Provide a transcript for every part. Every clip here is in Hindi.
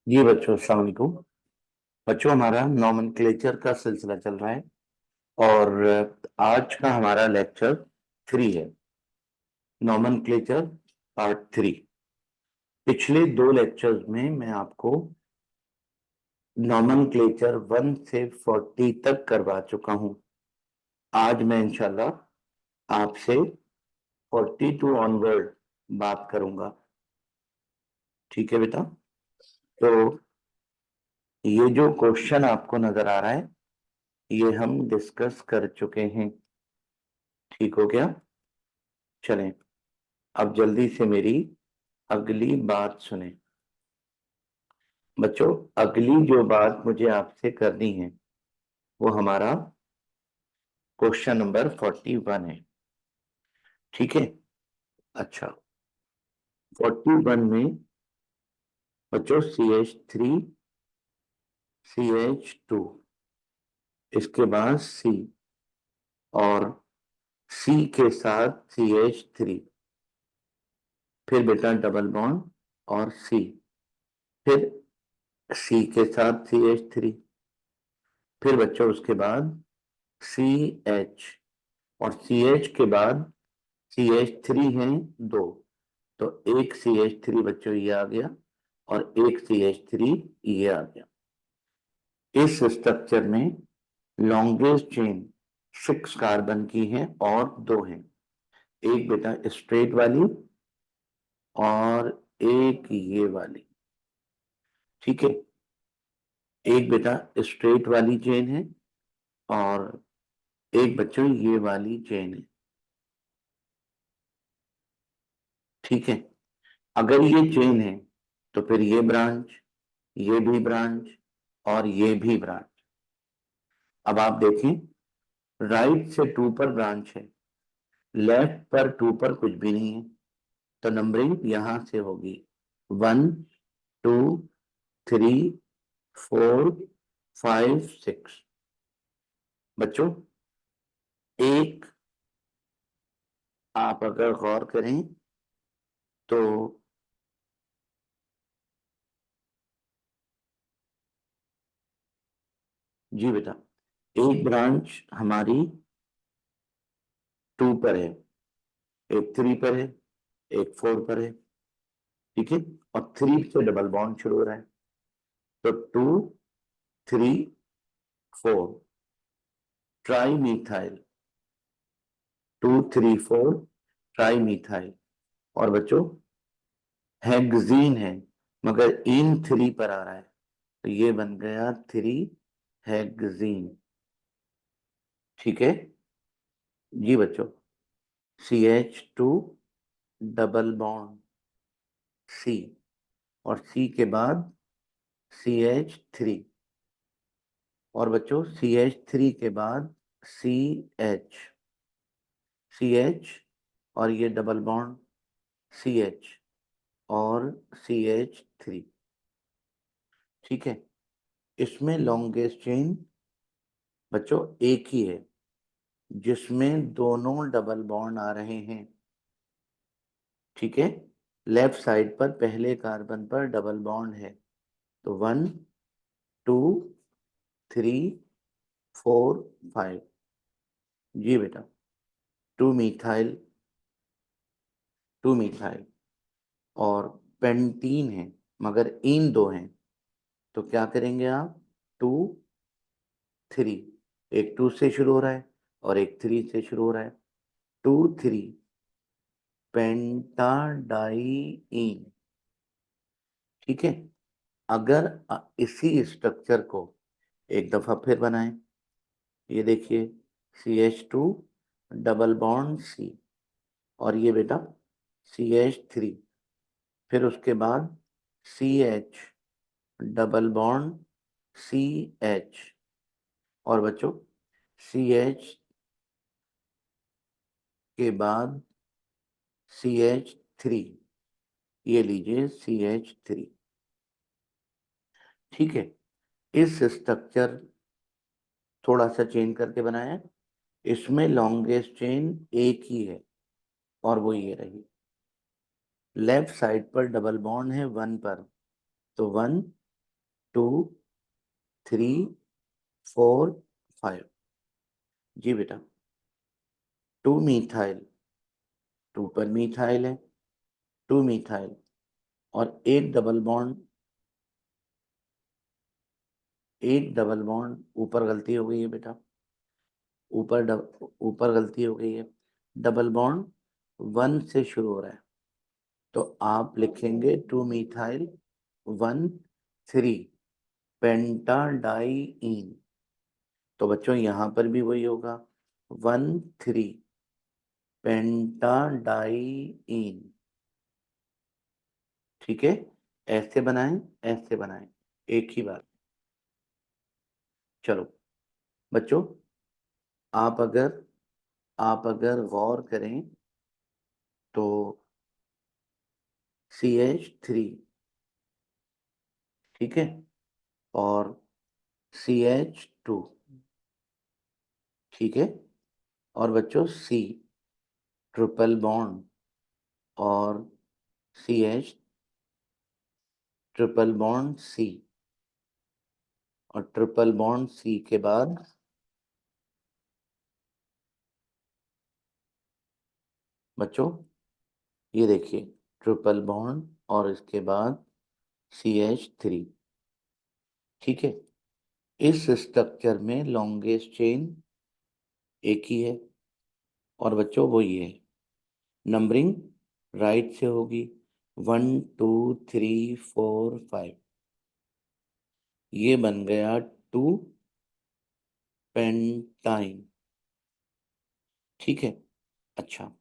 जी बच्चों, अस्सलाम वालेकुम। बच्चों, हमारा नॉमेनक्लेचर का सिलसिला चल रहा है और आज का हमारा लेक्चर 3 है। Nomenclature part 3। पिछले 2 लेक्चर्स में मैं आपको नॉमेनक्लेचर 1 से 40 तक करवा चुका हूं। आज मैं इंशाल्लाह आपसे 42 ऑनवर्ड बात करूंगा। ठीक है बेटा? तो ये जो क्वेश्चन आपको नजर आ रहा है, ये हम डिस्कस कर चुके हैं। ठीक हो गया? चलें, अब जल्दी से मेरी अगली बात सुने। बच्चों, अगली जो बात मुझे आपसे करनी है वो हमारा क्वेश्चन नंबर 41 है। ठीक है? अच्छा, 41 में बच्चों CH3 CH2, इसके बाद C और C के साथ CH3, फिर बेटा डबल बॉन्ड और C, फिर C के साथ CH3, फिर बच्चों उसके बाद CH, और CH के बाद CH3 है 2, तो एक CH3 बच्चों ये आ गया और एक CH3 ये आ गया। इस स्ट्रक्चर में लॉन्गेस्ट चेन 6 कार्बन की है और 2 है, एक बेटा स्ट्रेट वाली और एक ये वाली। ठीक है? एक बेटा स्ट्रेट वाली चेन है और एक बच्चों ये वाली चेन है। ठीक है? अगर ये चेन है तो फिर ये ब्रांच, ये भी ब्रांच और ये भी ब्रांच। अब आप देखें, राइट से 2 पर ब्रांच है, लेफ्ट पर 2 पर कुछ भी नहीं है, तो नंबरिंग यहां से होगी 1 2 3 4 5 6। बच्चों, एक आप अगर गौर करें तो जी बेटा, एक ब्रांच हमारी 2 पर है, एक 3 पर है, एक 4 पर है। ठीक है? और 3 से डबल बॉन्ड शुरू हो रहा है, तो 2 3 4 ट्राई मिथाइल, 2 3 4 ट्राई मिथाइल। और बच्चों, हेक्सीन है मगर इन 3 पर आ रहा है, तो ये बन गया 3 हेक्सीन। ठीक है जी बच्चों? CH2 डबल बॉन्ड C, और C के बाद CH3, और बच्चों CH3 के बाद CH, CH और ये डबल बॉन्ड CH और CH3। ठीक है? इसमें लॉन्गेस्ट चेन बच्चों एक ही है जिसमें दोनों डबल बॉन्ड आ रहे हैं। ठीक है? लेफ्ट साइड पर पहले कार्बन पर डबल बॉन्ड है, तो 1 2 3 4 5। जी बेटा, 2 मिथाइल, 2 मिथाइल, और पेंटीन है मगर इन 2 हैं, तो क्या करेंगे आप? 2 3, एक 2 से शुरू हो रहा है और एक 3 से शुरू हो रहा है, 2 3 पेंटाडाइइन। ठीक है? अगर इसी स्ट्रक्चर को एक दफा फिर बनाएं, ये देखिए CH2 डबल बॉन्ड C, और ये बेटा CH3, फिर उसके बाद CH डबल बॉन्ड CH, और बच्चों CH के बाद CH3, ये लीजिए CH3। ठीक है? इस स्ट्रक्चर थोड़ा सा चेंज करके बनाया, इसमें लॉन्गेस्ट चेन एक ही है और वो ये रही। लेफ्ट साइड पर डबल बॉन्ड है 1 पर, तो 1 2 3 4 5। जी बेटा, 2 मीथाइल, 2 पर मीथाइल है, 2 मीथाइल, और एक डबल बॉन्ड, एक डबल बॉन्ड ऊपर गलती हो गई है बेटा, ऊपर गलती हो गई है। डबल बॉन्ड 1 से शुरू हो रहा है, तो आप लिखेंगे 2 मीथाइल 1 3 पेंटाडाइईन। तो बच्चों यहां पर भी वही होगा, 1 3 पेंटाडाइईन। ठीक है, ऐसे बनाएं, ऐसे बनाएं, एक ही बात। चलो बच्चों, आप अगर गौर करें तो CH3, ठीक है, और CH2, ठीक है, और बच्चों C ट्रिपल बॉन्ड, और CH ट्रिपल बॉन्ड C, और ट्रिपल बॉन्ड C के बाद बच्चों ये देखिए, ट्रिपल बॉन्ड और इसके बाद CH3। ठीक है, इस स्ट्रक्चर में लॉन्गेस्ट चेन एक ही है, और बच्चों वो ये है, नंबरिंग राइट से होगी, 1 2 3 4 5। ये बन गया 2 पेंटाइन। ठीक है, अच्छा,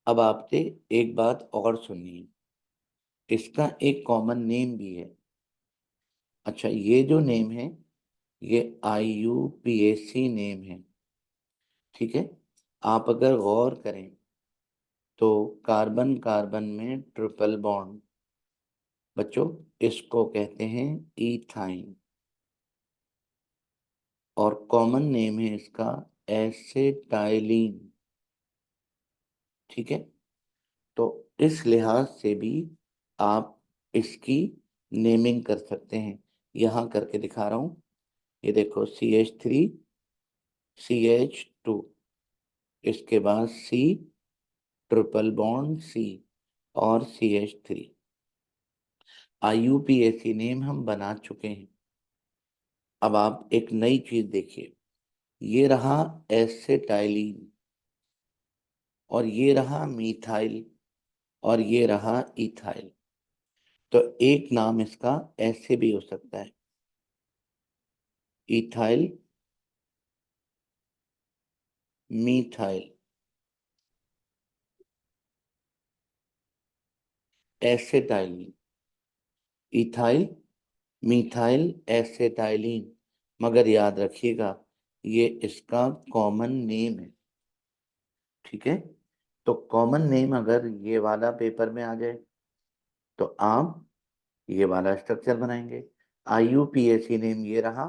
अब आपसे एक बात और सुनिए, इसका एक कॉमन नेम भी है। अच्छा, ये जो नेम है ये IUPAC नेम है। ठीक है, आप अगर गौर करें तो कार्बन कार्बन में ट्रिपल बॉन्ड, बच्चों इसको कहते हैं इथाइन, और कॉमन नेम है इसका एसिटाइलिन। ठीक है, तो इस लिहाज से भी आप इसकी नेमिंग कर सकते हैं। यहाँ करके दिखा रहा हूँ, ये देखो CH3 CH2, इसके बाद C ट्रिपल बॉन्ड C और CH3। IUPAC नेम हम बना चुके हैं। अब आप एक नई चीज देखिए, ये रहा एसिटाइलिन, और ये रहा मीथाइल, और ये रहा इथाइल। तो एक नाम इसका ऐसे भी हो सकता है, ethyl methyl acetylene, ethyl methyl acetylene. मगर याद रखिएगा, ये इसका कॉमन नेम है। ठीक है, तो कॉमन नेम अगर ये वाला पेपर में आ जाए तो आप ये वाला स्ट्रक्चर बनाएंगे। IUPAC नेम ये रहा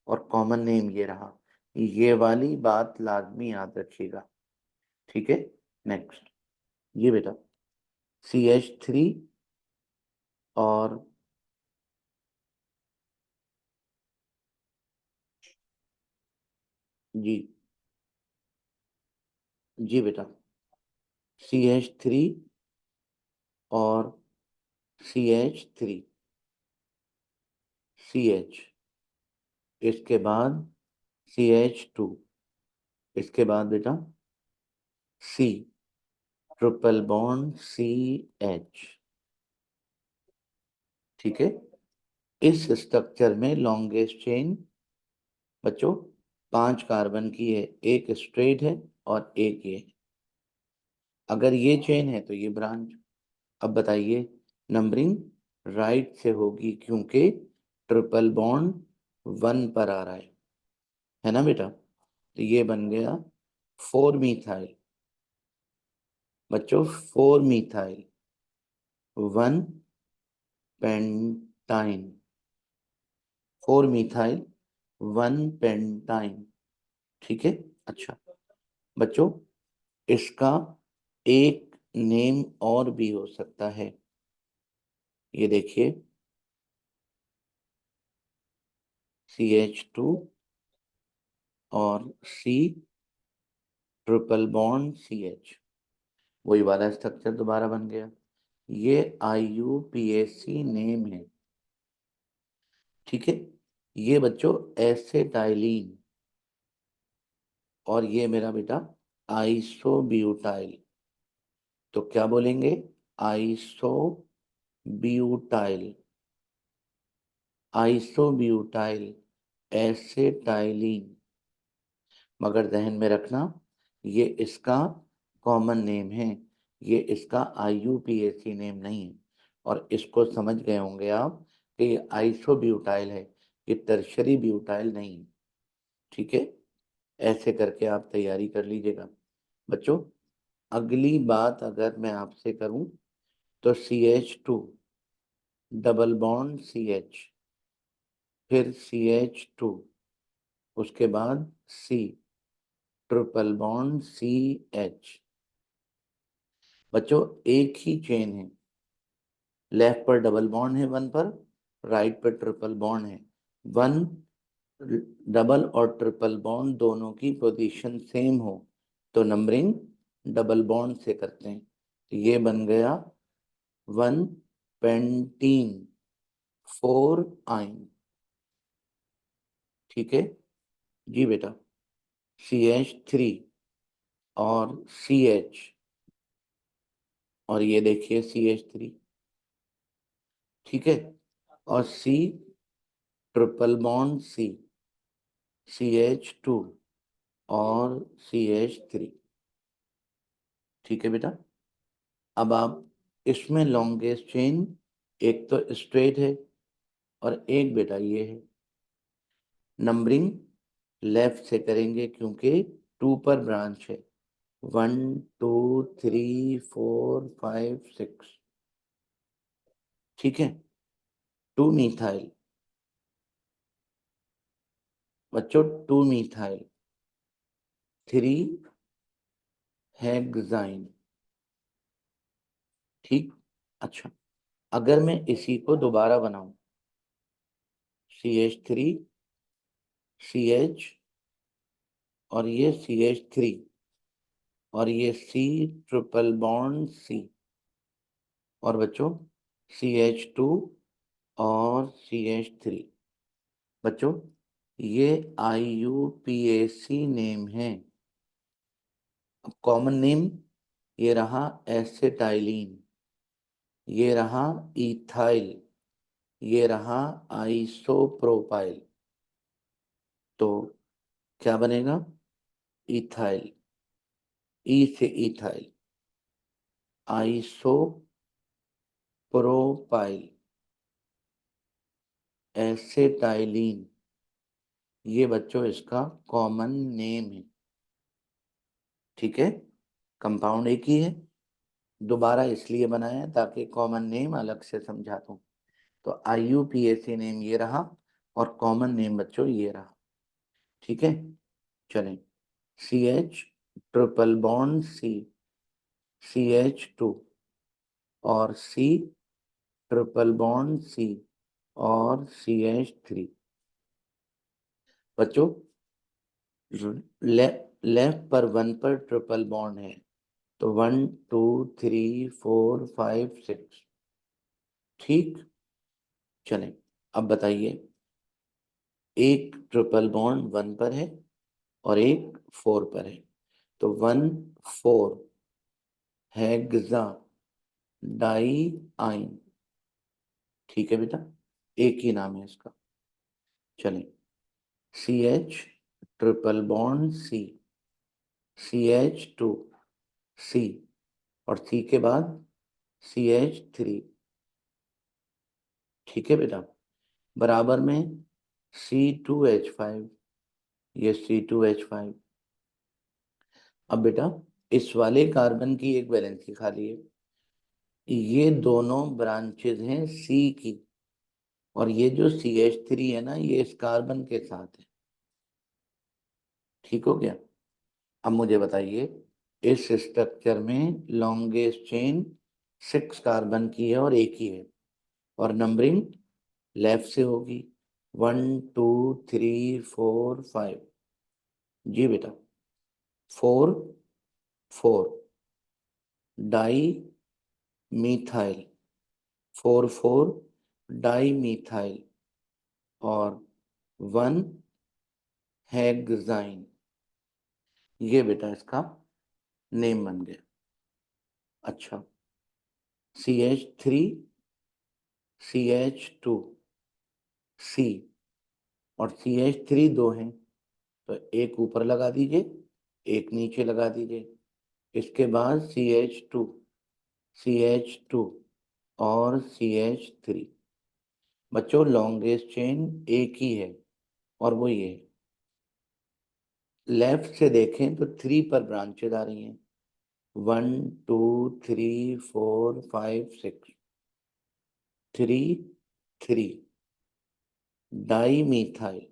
और कॉमन नेम ये रहा, ये वाली बात लाजमी याद रखिएगा। ठीक है, नेक्स्ट, ये बेटा CH3 और जी, जी बेटा, CH3 और CH3 CH, इसके बाद CH2, इसके बाद बेटा C ट्रिपल बॉन्ड CH। ठीक है, इस स्ट्रक्चर में लॉन्गेस्ट चेन बच्चों 5 कार्बन की है, एक स्ट्रेट है और एक ये। अगर ये चेन है तो ये ब्रांच। अब बताइए, नंबरिंग राइट से होगी क्योंकि ट्रिपल बॉन्ड 1 पर आ रहा है ना बेटा। तो ये बन गया 4 मीथाइल, बच्चों 4 मीथाइल 1 पेंटाइन, 4 मीथाइल 1 पेंटाइन। ठीक है, अच्छा बच्चों, इसका एक नेम और भी हो सकता है। ये देखिए, CH2 और C ट्रिपल बॉन्ड CH, वही वाला स्ट्रक्चर दोबारा बन गया। ये IUPAC नेम है, ठीक है। ये बच्चों एसेटाइलिन, और ये मेरा बेटा आइसोब्यूटाइल। तो क्या बोलेंगे? Isobutyl, isobutyl acetylene. मगर ध्यान में रखना, ये इसका कॉमन नेम है, ये इसका IUPAC नेम नहीं है। और इसको समझ गए होंगे आप कि ये आइसोब्यूटाइल है, ये टर्शरी ब्यूटाइल नहीं है, ठीक है। ऐसे करके आप तैयारी कर लीजिएगा बच्चों। अगली बात अगर मैं आपसे करूं तो CH2 डबल बॉन्ड CH, फिर CH2, उसके बाद C ट्रिपल बॉन्ड CH। बच्चों एक ही चेन है, लेफ्ट पर डबल बॉन्ड है वन पर, राइट पर ट्रिपल बॉन्ड है। वन डबल और ट्रिपल बॉन्ड दोनों की पोजीशन सेम हो तो नंबरिंग डबल बॉन्ड से करते हैं। तो ये बन गया 1 पेंटीन 4 आइन, ठीक है जी बेटा। CH3 और CH, और ये देखिए CH3, ठीक है। और C triple bond C, CH2 और CH3, ठीक है बेटा। अब आप इसमें लॉन्गेस्ट चेन एक तो स्ट्रेट है और एक बेटा ये है। नंबरिंग लेफ्ट से करेंगे क्योंकि 2 पर ब्रांच है, 1 2 3 4 5 6, ठीक है। 2 मिथाइल बच्चों, 2 मिथाइल, 3 हेक्साइन, ठीक। अच्छा, अगर मैं इसी को दोबारा बनाऊं, CH3 CH और ये CH3 और ये C ट्रिपल बॉन्ड C, और बच्चों CH2 और CH3, बच्चों ये IUPAC नेम है। अब कॉमन नेम ये रहा एसिटाइलिन, ये रहा इथाइल, ये रहा आइसोप्रोपाइल। तो क्या बनेगा? इथाइल, ई से इथाइल, आइसोप्रोपाइल, एसिटाइलिन, ये बच्चों इसका कॉमन नेम है, ठीक है। कंपाउंड एक ही है, दोबारा इसलिए बनाया है ताकि कॉमन नेम अलग से समझा दूं। तो IUPAC नेम ये रहा और कॉमन नेम बच्चों ये रहा, ठीक है। चलें, CH triple bond C, CH2 और C ट्रिपल बॉन्ड C और CH3। बच्चों लेफ्ट पर 1 पर ट्रिपल बॉन्ड है, तो 1 2 3 4 5 6, ठीक। चलें, अब बताइए, एक ट्रिपल बॉन्ड 1 पर है और एक 4 पर है, तो 1 4 हेक्सा डाई आइन, ठीक है बेटा, एक ही नाम है इसका। चलें, CH triple bond C, CH2 C, और C के बाद CH3, ठीक है बेटा। बराबर में C2H5, ये C2H5। अब बेटा इस वाले कार्बन की एक वैलेंसी खाली है, ये दोनों ब्रांचेज हैं C की, और ये जो CH3 है ना, ये इस कार्बन के साथ है, ठीक हो गया। अब मुझे बताइए, इस स्ट्रक्चर में लॉन्गेस्ट चेन 6 कार्बन की है और एक ही है, और नंबरिंग लेफ्ट से होगी 1 2 3 4 5। जी बेटा, 4 4 डाई मीथाइल, 4 4 डाई मीथाइल और 1 हेक्साइन। ये बेटा इसका नेम बन गया। अच्छा, CH3 CH2 C और CH3 दो हैं, तो एक ऊपर लगा दीजिए, एक नीचे लगा दीजिए। इसके बाद CH2 CH2 और CH3। बच्चों लॉन्गेस्ट चेन एक ही है और वो ये है। लेफ्ट से देखें तो 3 पर ब्रांचेज आ रही हैं, 1 2 3 4 5 6। 3 3 die methyl,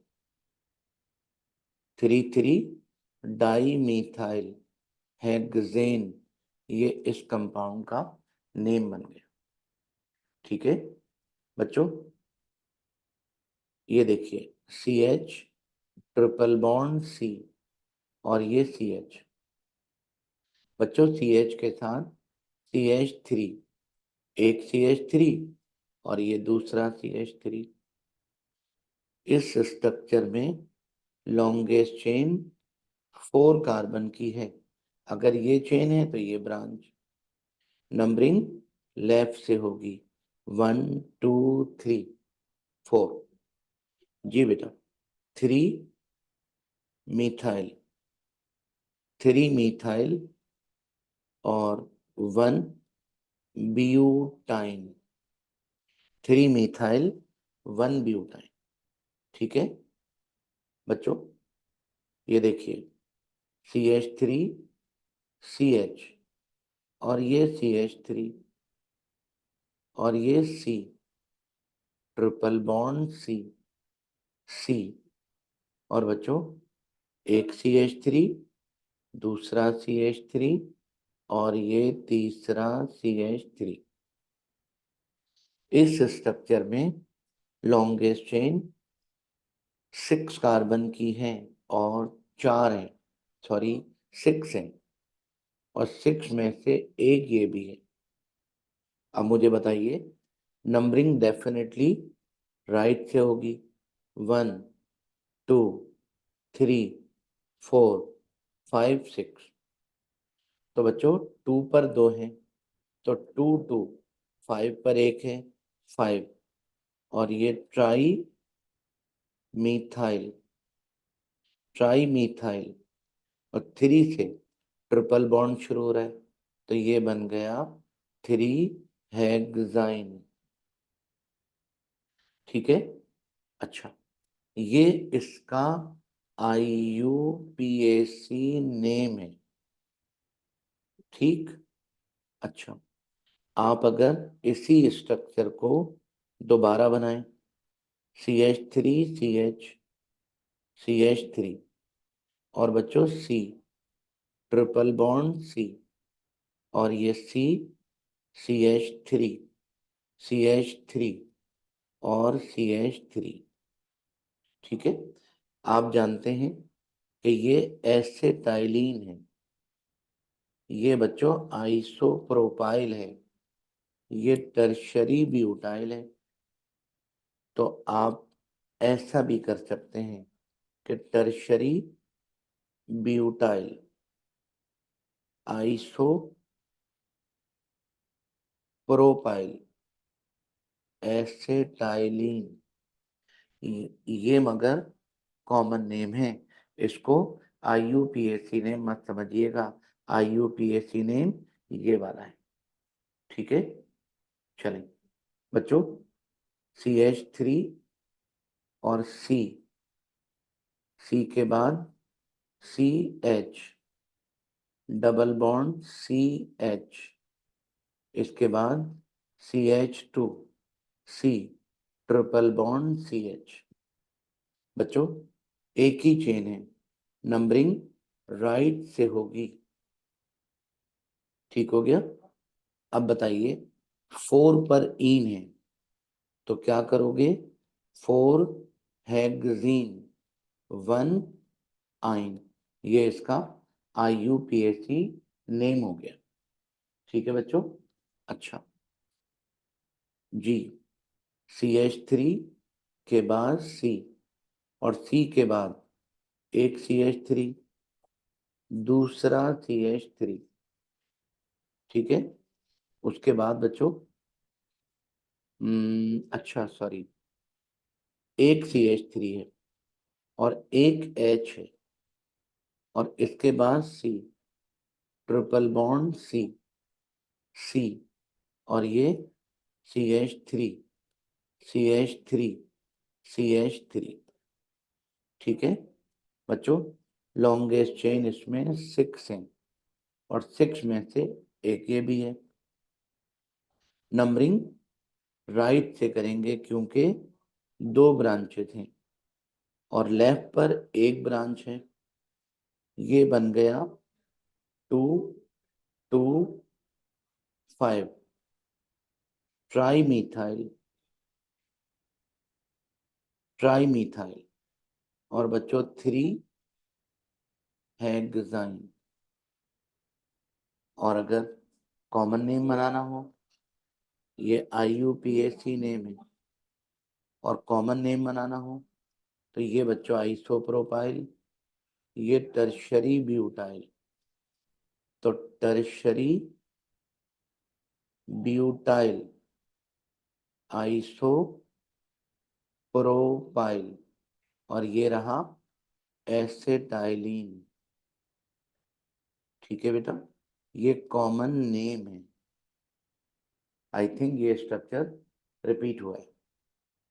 3 3 dimethyl hexane. ये इस कंपाउंड का नेम बन गया। ठीक है बच्चों, ये देखिए CH ट्रिपल बॉन्ड C और ये CH। बच्चों CH के साथ CH3, एक CH3 और ये दूसरा CH3। इस स्ट्रक्चर में लॉन्गेस्ट चेन 4 कार्बन की है। अगर ये चेन है तो ये ब्रांच। नंबरिंग लेफ्ट से होगी, 1 2 3 4। जी बेटा, 3 मिथाइल, 3 मिथाइल और 1 ब्यूटाइन, 3 मिथाइल 1 ब्यूटाइन। ठीक है बच्चों, ये देखिए CH3 CH और ये CH3 और ये C, triple bond C C। और बच्चों एक CH3, दूसरा CH3 और ये तीसरा CH3। इस स्ट्रक्चर में लॉन्गेस्ट चेन 6 कार्बन की है और 4 है, सॉरी 6 है और 6 में से एक ये भी है। अब मुझे बताइए, नंबरिंग डेफिनेटली राइट से होगी, 1 2 3 4 5 6। तो बच्चों 2 पर 2 हैं, तो 2 2, 5 पर एक है 5 और ये मीथाइल, ट्राई मीथाइल और 3 से ट्रिपल बॉन्ड शुरू हो रहा है, तो ये बन गया 3 हेक्साइन। ठीक है। अच्छा, ये इसका IUPAC नेम है। ठीक। अच्छा, आप अगर इसी स्ट्रक्चर को दोबारा बनाएं, CH3 CH CH3 और बच्चों C ट्रिपल बॉन्ड C और ये C CH3 CH3 और CH3। ठीक है, आप जानते हैं कि ये एसिटाइलिन है, ये बच्चों आइसोप्रोपाइल है, ये टर्शरी ब्यूटाइल है। तो आप ऐसा भी कर सकते हैं कि टर्शरी ब्यूटाइल आइसोप्रोपाइल एसिटाइलिन, ये मगर कॉमन नेम है। इसको IUPAC नेम मत समझिएगा, IUPAC नेम ये वाला है। ठीक है, चलें बच्चों, CH3 और C के बाद CH डबल बॉन्ड CH, इसके बाद CH2 C triple bond CH। बच्चों एक ही चेन है, नंबरिंग राइट से होगी। ठीक हो गया। अब बताइए 4 पर इन है, तो क्या करोगे, 4 हेक्जीन, वन आइन, ये इसका IUPAC नेम हो गया। ठीक है बच्चों। अच्छा जी, CH3 के बाद C, और C के बाद एक CH3, दूसरा CH3। ठीक है, उसके बाद बच्चों अच्छा सॉरी, एक CH3 है और एक H है, और इसके बाद C, ट्रिपल बॉन्ड C, और ये CH3, CH3, CH3। ठीक है बच्चों, लॉन्गेस्ट चेन इसमें 6 है, और 6 में से एक ये भी है। नंबरिंग राइट से करेंगे क्योंकि 2 ब्रांचेस हैं, और लेफ्ट पर एक ब्रांच है। ये बन गया 2 2 5 ट्राई मिथाइल, और बच्चों 3 हेक्साइन। और अगर कॉमन नेम बनाना हो, ये IUPAC नेम है, और कॉमन नेम बनाना हो तो ये बच्चों आइसोप्रोपाइल, ये टर्शरी ब्यूटाइल। तो टर्शरी ब्यूटाइल आइसोप्रोपाइल, और ये रहा एसेटाइलिन। ठीक है बेटा, ये कॉमन नेम है। आई थिंक ये स्ट्रक्चर रिपीट हुआ है।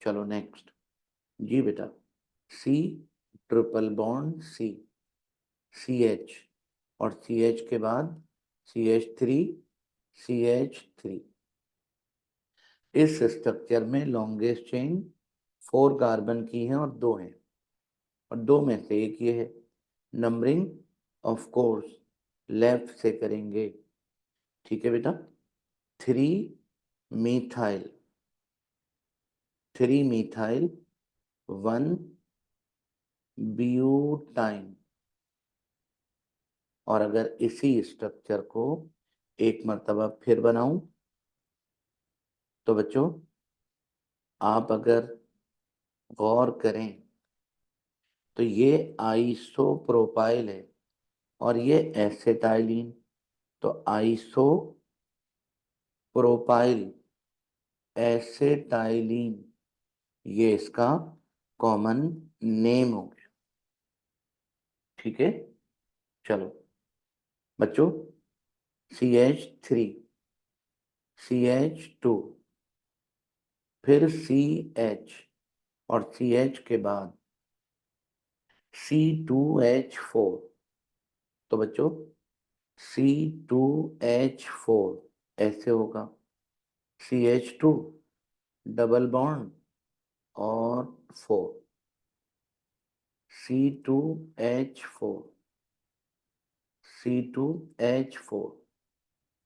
चलो नेक्स्ट। जी बेटा, C, triple bond C, CH, और CH के बाद CH3, CH3। इस स्ट्रक्चर में लॉन्गेस्ट चेन 4 कार्बन की है और 2 हैं, और 2 में से एक ये है। नंबरिंग ऑफ कोर्स लेफ्ट से करेंगे। ठीक है बेटा, 3 मिथाइल, 1 ब्यूटाइन। और अगर इसी स्ट्रक्चर को एक मर्तबा फिर बनाऊं तो बच्चों आप अगर गौर करें तो ये आइसोप्रोपाइल है और ये एसेटाइलिन। तो आइसोप्रोपाइल एसेटाइलिन, ये इसका कॉमन नेम हो गया। ठीक है, चलो बच्चों, CH3, CH2, फिर CH, और CH के बाद C2H4। तो बच्चों C2H4 ऐसे होगा, CH2 डबल बॉन्ड और 4, C2H4, C2H4,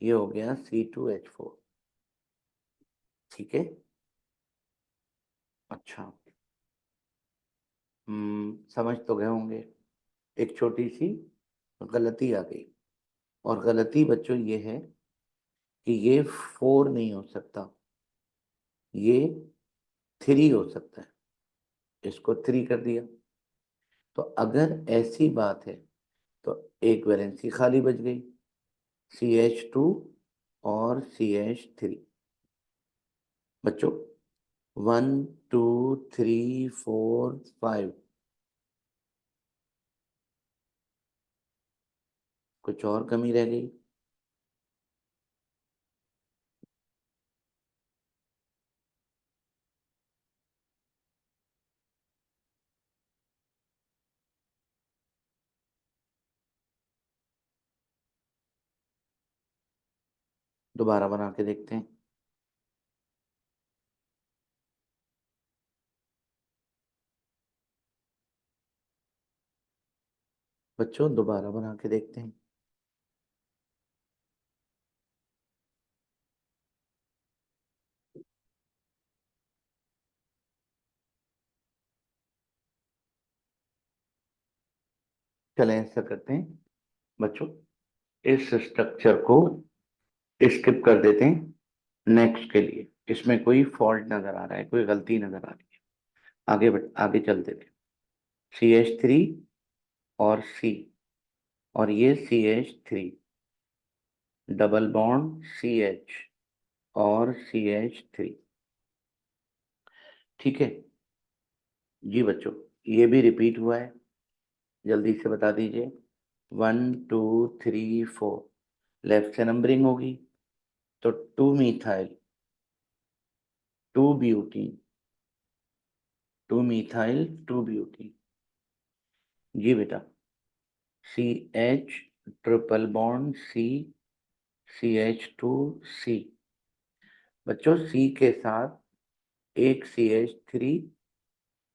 ये हो गया C2H4। ठीक है, अच्छा समझ तो गए होंगे। एक छोटी सी गलती आ गई, और गलती बच्चों ये है कि ये 4 नहीं हो सकता, ये 3 हो सकता है। इसको 3 कर दिया। तो अगर ऐसी बात है तो एक वैलेंसी खाली बच गई, CH2 और CH3। बच्चों 1 2 3 4 5, कुछ और कमी रह गई? दोबारा बना के देखते हैं। बच्चों दोबारा बना के देखते हैं। चलें ऐसा करते हैं बच्चों, इस स्ट्रक्चर को स्किप कर देते हैं नेक्स्ट के लिए। इसमें कोई फॉल्ट नजर आ रहा है, कोई गलती नजर आ रही है। आगे चलते थे। CH3 और C, और ये CH3, डबल बॉन्ड CH और CH3। ठीक है जी बच्चों, ये भी रिपीट हुआ है, जल्दी से बता दीजिए। 1 2 3 4, लेफ्ट से नंबरिंग होगी तो 2 मिथाइल, 2 ब्यूटीन, 2 मिथाइल, 2 ब्यूटीन। जी बेटा, CH triple bond C, CH2C। बच्चों C के साथ एक CH3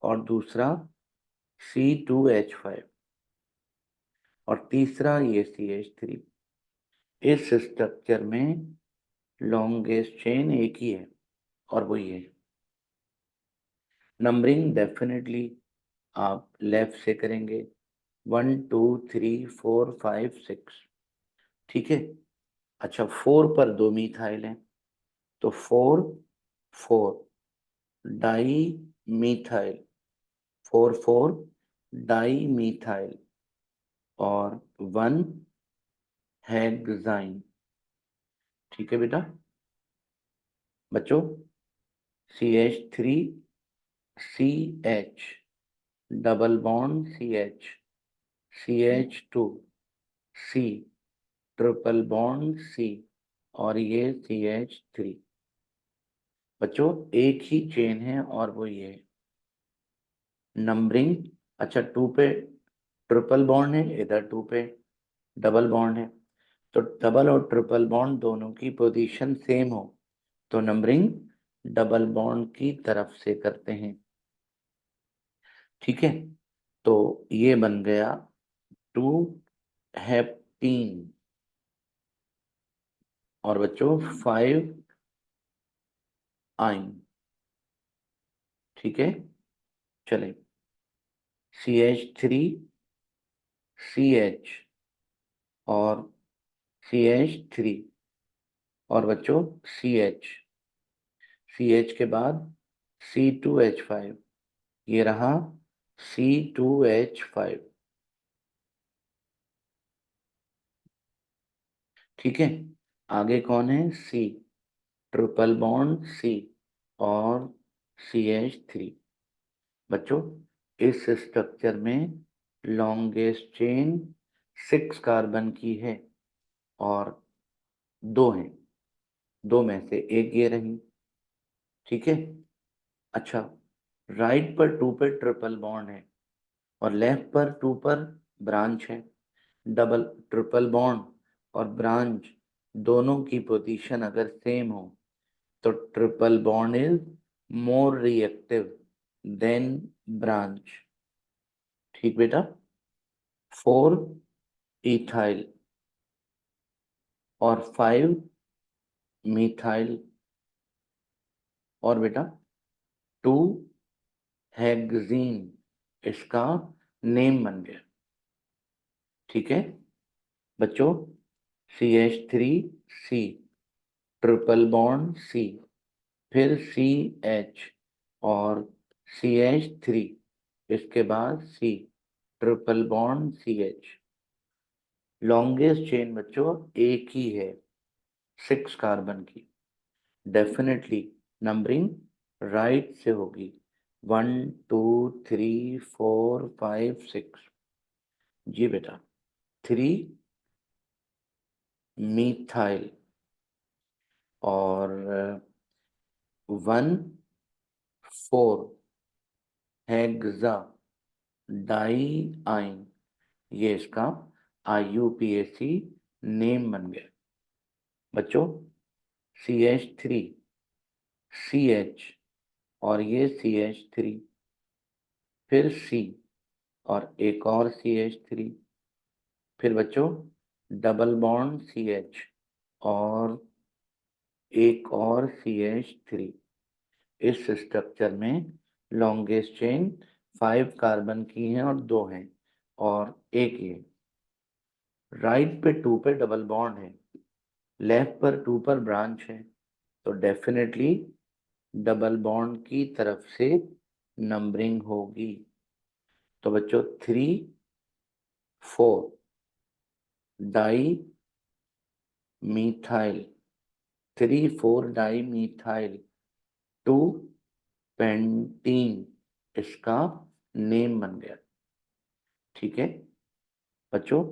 और दूसरा C2H5 और तीसरा ये CH3। इस स्ट्रक्चर में लॉन्गेस्ट चेन एक ही है और वो ये। नंबरिंग डेफिनेटली आप लेफ्ट से करेंगे, 1 2 3 4 5 6। ठीक है। अच्छा, 4 पर 2 मिथाइल है तो 4 4 डाई मिथाइल, 4 4 डाई मिथाइल और 1 हेक्साइन। ठीक है बेटा। बच्चों, CH3 CH, double bond CH, CH2 C, triple bond C और ये CH3। बच्चों एक ही चेन है और वो ये नंबरिंग। अच्छा, 2 पे ट्रिपल बॉन्ड है, इधर 2 पे डबल बॉन्ड है, तो डबल और ट्रिपल बॉन्ड दोनों की पोजीशन सेम हो तो नंबरिंग डबल बॉन्ड की तरफ से करते हैं। ठीक है, तो ये बन गया 2 हेप्टीन और बच्चों 5 आइन। ठीक है, चले। CH3 CH और CH3 और बच्चों CH के बाद C2H5, ये रहा C2H5। ठीक है, आगे कौन है? C, ट्रिपल बॉन्ड C और CH3। बच्चों, इस स्ट्रक्चर में लॉन्गेस्ट चेन 6 कार्बन की है और 2 हैं, 2 में से एक ये रही। ठीक है। अच्छा, राइट पर 2 पे ट्रिपल बॉन्ड है और लेफ्ट पर 2 पर ब्रांच है। डबल ट्रिपल बॉन्ड और ब्रांच दोनों की पोजीशन अगर सेम हो तो triple bond is more reactive than branch. ठीक बेटा। 4 इथाइल और 5 मिथाइल और बेटा 2 हेक्सीन, इसका नेम बन गया। ठीक है बच्चों, CH3C, ट्रिपल बॉन्ड C, फिर CH और CH3, इसके बाद C, triple bond CH। Longest chain बच्चों एक ही है, 6 कार्बन की। डेफिनेटली नंबरिंग राइट से होगी, 1 2 3 4 5 6। जी बेटा, 3 मिथाइल और 1 4 हेक्सा डाई आइन, ये इसका IUPAC नेम बन गया। बच्चों, CH3 CH और ये CH3, फिर C और एक और CH3, फिर बच्चों डबल बॉन्ड CH और एक और CH3। इस स्ट्रक्चर में लॉन्गेस्ट चेन 5 कार्बन की है और 2 हैं और एक ये राइट पे 2 पे डबल बॉन्ड है, लेफ्ट पर 2 पर ब्रांच है, तो डेफिनेटली डबल बॉन्ड की तरफ से नंबरिंग होगी। तो बच्चों 3 4 di methyl, 3 4 di methyl 2 pentene, इसका नेम बन गया। ठीक है बच्चों,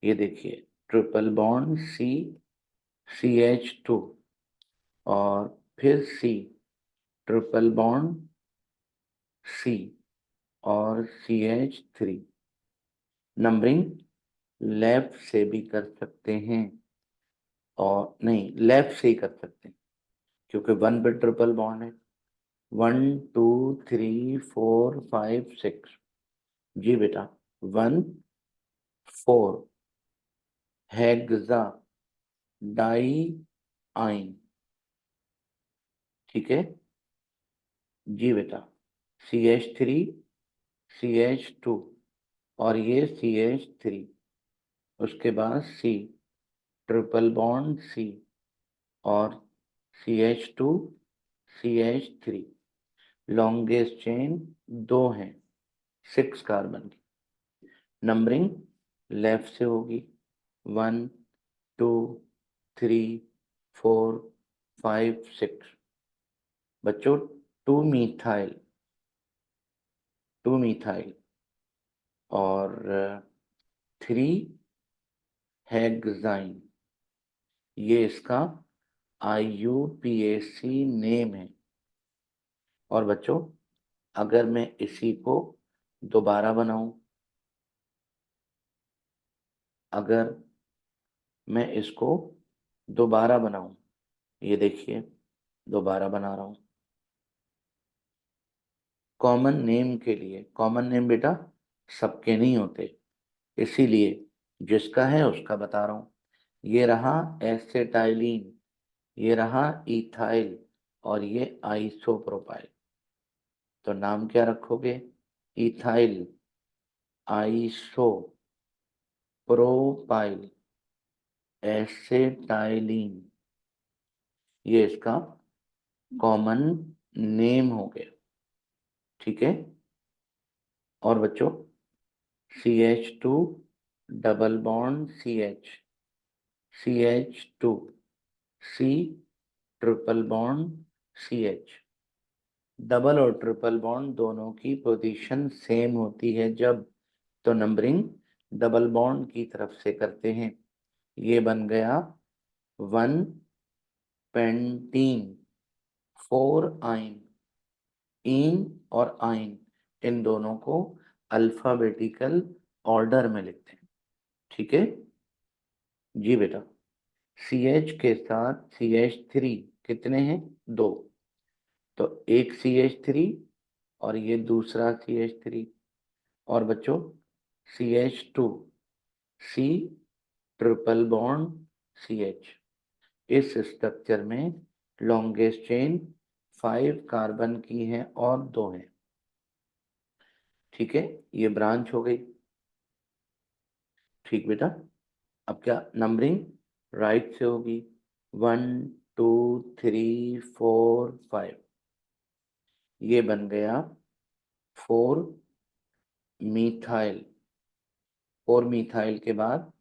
ये देखिए ट्रिपल बॉन्ड CH2 और फिर C, ट्रिपल बॉन्ड C और CH3। नंबरिंग लेफ्ट से भी कर सकते हैं, और नहीं लेफ्ट से ही कर सकते हैं क्योंकि 1 पे ट्रिपल बॉन्ड है। 1 2 3 4 5 6, जी बेटा 1 4 हेक्सा डाई आइन, ठीक है जी बेटा, CH3 CH2 और ये CH3, उसके बाद C, ट्रिपल बॉन्ड C और CH2 CH3, लॉन्गेस्ट चेन 2 है 6 कार्बन की। नंबरिंग लेफ्ट से होगी 1 2 3 4 5 6। बच्चों 2 मिथाइल और 3 हेक्साइन, ये इसका IUPAC नेम है। और बच्चों अगर मैं इसी को दोबारा बनाऊं, अगर मैं इसको दोबारा बनाऊं, ये देखिए दोबारा बना रहा हूं। कॉमन नेम के लिए, कॉमन नेम बेटा सबके नहीं होते, इसीलिए जिसका है उसका बता रहा हूं। ये रहा एसेटाइलिन, ये रहा इथाइल और ये आइसोप्रोपाइल। तो नाम क्या रखोगे? इथाइल आइसोप्रोपाइल एसेटाइलिन, ये इसका कॉमन नेम हो गया। ठीक है, और बच्चों CH2 double bond CH2 C, triple bond CH, double और ट्रिपल बॉन्ड दोनों की पोजीशन सेम होती है जब, तो नंबरिंग डबल बॉन्ड की तरफ से करते हैं। ये बन गया 1 पेंटीन 4 आइन, इन और आइन इन दोनों को अल्फाबेटिकल ऑर्डर में लिखते हैं। ठीक है जी बेटा, CH के साथ CH3 कितने हैं? 2, तो एक CH3 और ये दूसरा CH3। और बच्चों CH2 C, triple bond CH, इस स्ट्रक्चर में लॉन्गेस्ट चेन 5 कार्बन की है और 2 है। ठीक है, ये ब्रांच हो गई। ठीक बेटा, अब क्या नंबरिंग राइट से होगी 1 2 3 4 5, ये बन गया 4 मिथाइल, 4 मिथाइल के बाद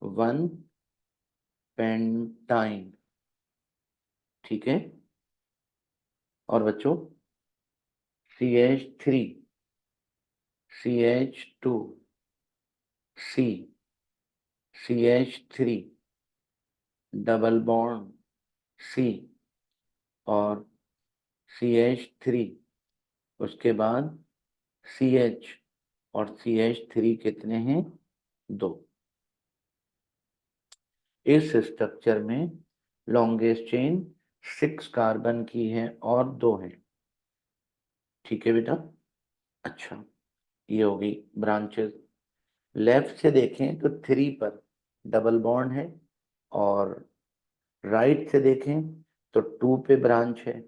1 पेंटाइन। ठीक है, और बच्चों CH3 CH2 C, CH3 double bond C और CH3, उसके बाद CH और CH3 कितने हैं? 2। इस स्ट्रक्चर में लॉन्गेस्ट चेन 6 कार्बन की है और 2 है। ठीक है बेटा, अच्छा ये होगी ब्रांचेस। लेफ्ट से देखें तो 3 पर डबल बॉन्ड है, और राइट से देखें तो 2 पे ब्रांच है,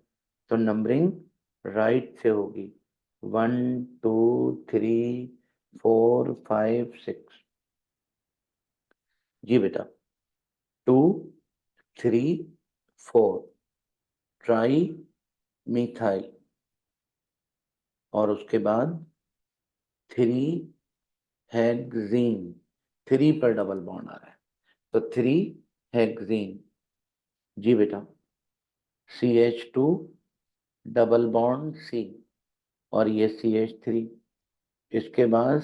तो नंबरिंग राइट से होगी 1 2 3 4 5 6। जी बेटा, 2 3 4 ट्राई मिथाइल, और उसके बाद 3 हेक्सीन। 3 पर डबल बॉन्ड आ रहा है, तो 3 हेक्सीन। जी बेटा, CH2 डबल बॉन्ड C, और ये CH3। इसके बाद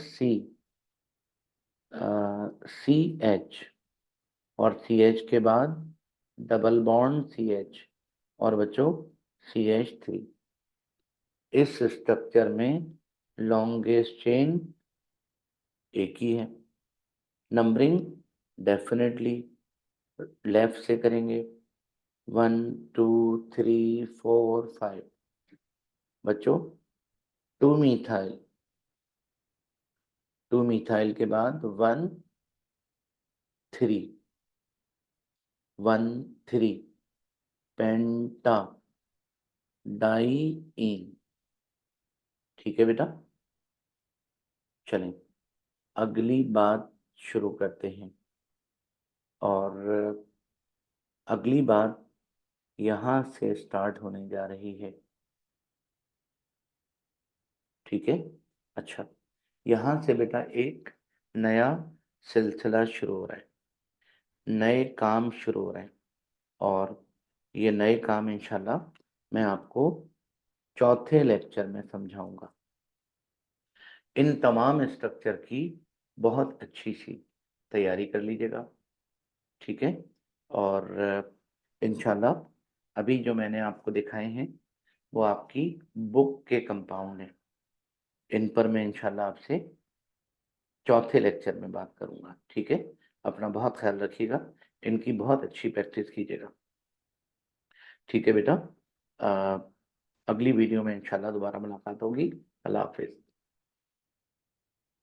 CH, और CH के बाद डबल बॉन्ड CH, और बच्चों CH3। इस स्ट्रक्चर में लॉन्गेस्ट चेन एक ही है। नंबरिंग डेफिनेटली लेफ्ट से करेंगे, 1 2 3 4 5। बच्चों 2 मिथाइल, 2 मिथाइल के बाद 1 3, 1 3 पेंटा डाइईन। ठीक है बेटा, चलें अगली बात शुरू करते हैं। और अगली बात यहां से स्टार्ट होने जा रही है। ठीक है, अच्छा, यहां से बेटा एक नया सिलसिला शुरू हो रहा है, नए काम शुरू हो रहे हैं। और ये नए काम इंशाल्लाह मैं आपको चौथे लेक्चर में समझाऊंगा। इन तमाम स्ट्रक्चर की बहुत अच्छी सी तैयारी कर लीजिएगा। ठीक है, और इंशाल्लाह अभी जो मैंने आपको दिखाए हैं वो आपकी बुक के कंपाउंड हैं। इन पर मैं इंशाल्लाह आपसे चौथे लेक्चर में बात करूंगा। ठीक है, अपना बहुत ख्याल रखिएगा, इनकी बहुत अच्छी प्रैक्टिस कीजिएगा। ठीक है बेटा, अगली वीडियो में इंशाल्लाह दोबारा मुलाकात होगी। अल्लाह हाफिज।